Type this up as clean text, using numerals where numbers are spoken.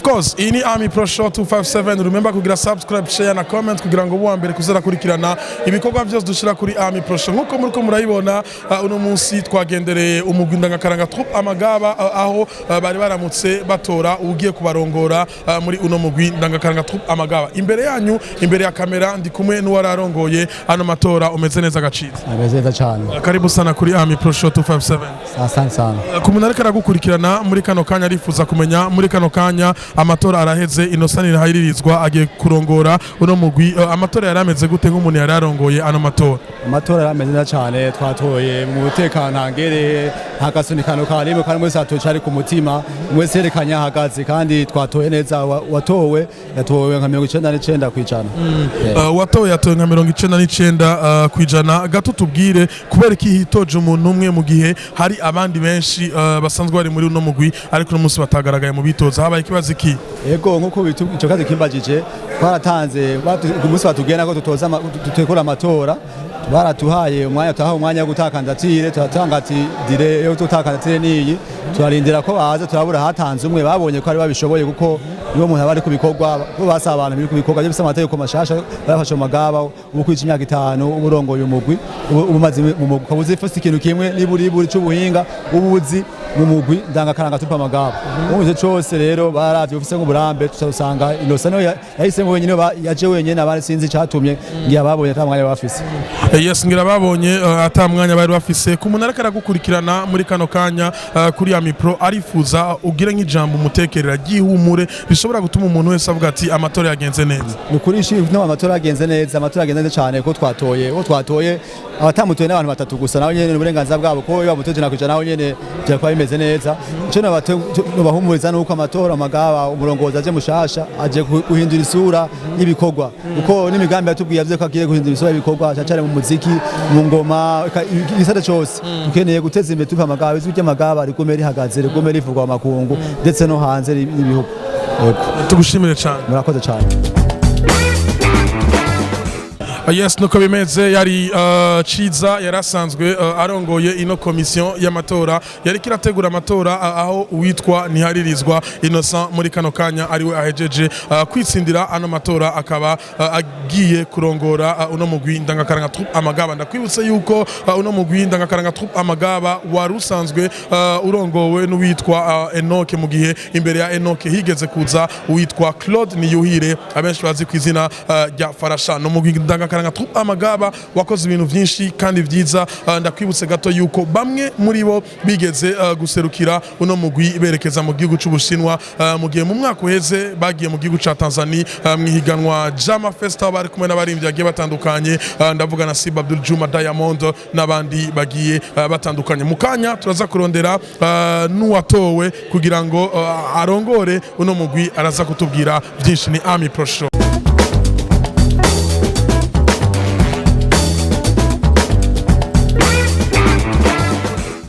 course iyi ni Army Pro Show 257. Remember kugira subscribe, share na comment kugira ngo buwa mbere kuzera kurikirana ibikorwa byose dushira kuri Army Pro Show. Nkuko muriko murayibona uno munsi twagendereye umugwi ndangakaranga Troupe Amagaba aho bari baramutse batora ugiye kubarongora muri uno mugwi ndangakaranga Troupe Amagaba. Imbere yanyu, imbere ya kamera ndi kumwe n'uwararongoye ano matora. Umeze neza gacitse? Ameze neza cyane. Karibu sana kuri Army Pro Show 257. Asante sana. Kumuntu ariko aragukurikirana muri kano kanya arifuza kumenya muri kano kanya amatora araheze, Innocent Ntahiririzwa agiye kurongora uno mugwi. Amatora yarameze gute nk'umuntu yararongoye ano matora? Amatora yarameze neza cyane, twatoye mu mutekano ntangere, hagasunikano karimwe kandi mwese atoca ari ku mutima, mwese yerekanya hagaze kandi twatoye neza. Watowe yatowe nka 99 kwijana. Watowe yatowe nka 99 kwijana. Gato tubwire kubera iki hitoje umuntu umwe mu gihe hari abandi benshi basanzwe bari muri uno mugwi ariko no munsi batagaragaye mu bitoza, habaye ikibazo iki? Yego nkuko ico kazi kimbajije, twaratanze ku munsi batugena ko tutoza tutekora amatora, baratuhaye umwanya wo gutaka kandidatire, turatanga ati dire yo gutaka kandidatire niyi, turarindira ko baza, turabura hatanze umwe, babonye ko ari babishoboye kuko niwo muntu abari kubikorwa bo basaba abantu biri kubikorwa byo bisama amategeko mashasha barafashe Amagaba ubukwije imyaka 5 uburongoye umugwi ubumaze mu mugwi kabuze ifite ikintu kimwe niburi cy'ubuhinga ubuzi mu mugwi ndangakaranga Troupe Amagaba. Ubuze cyose rero baravye ufise nk'uburambe, tutasanga Innocent yahisemo wenyine, yaje wenyine, abari sinzi cyatumye ngiye babonye atamwanya bafise. Yes, ngira babonye atamwanya bari bafise. Ku muntu ariko aragukurikirana muri kano kanya kuri Army Pro arifuza ugire nk'ijambo umutekerera gihumure bishobora gutuma umuntu wese avuga ati amatora yagenze neza. Nukuri shimwe amatora yagenze neza, amatora yagenze neza cyane ko twatoye abatamutoye n'abantu batatu gusa, naho nyene uburenganzira bwabo ko bamutoje nakwijana, naho nyene byakwa bimeze neza. Ico bahumuriza nuko amatora Amagaba umurongozi aje mushasha aje guhindura isura y'ibikorwa, uko n'imigambi yatubwiye yavuze ko agiye guhindura isura y'ibikorwa cyane mu muziki, mu ngoma, igisata cyose ukeneye guteza imbere Troupe Amagaba. Izwi ry'Amagaba rigomera rihagaze, rigomera rivugwa amakungu ndetse no hanze y'ibihugu. Tugushimire cyane. Murakoze cyane. Yes, nuko bimeze. Yari Ciza yarasanzwe arongoye ino komisiyo y'amatora yari kirategura amatora, aho uwitwa Ntiharirizwa Innocent muri kano kanya ariwe ahejeje kwitsindira ano matora, akaba agiye kurongora uno mugwi ndangakaranga Troupe Amagaba. Ndakwibutse yuko uno mugwi ndangakaranga Troupe Amagaba wari usanzwe urongowe n'uwitwa Enoch, mu gihe imbere ya Enoch higeze kuza uwitwa Claude Niyuhire abenshi bazi ku izina rya Farasha. No mugwi ndangakaranga Troupe Amagaba wakoze ibintu byinshi kandi byiza. Ndakwibutse gato yuko bamwe muri bo bigeze guserukira uno mugwi berekeza mu gihugu cy'Ubushinwa, mu gihe mu mwaka uheze bagiye mu gihugu cya Tanzania mwihiganwa Jama Festival, bari kumwe n'abarimvyi bagiye batandukanye, ndavuga na Siba Abdul Juma, Diamond n'abandi bagiye batandukanye. Mu kanya turaza kurondera n'uwatowe kugira ngo arongore uno mugwi, araza kutubwira byinshi. Ni Army Pro Show.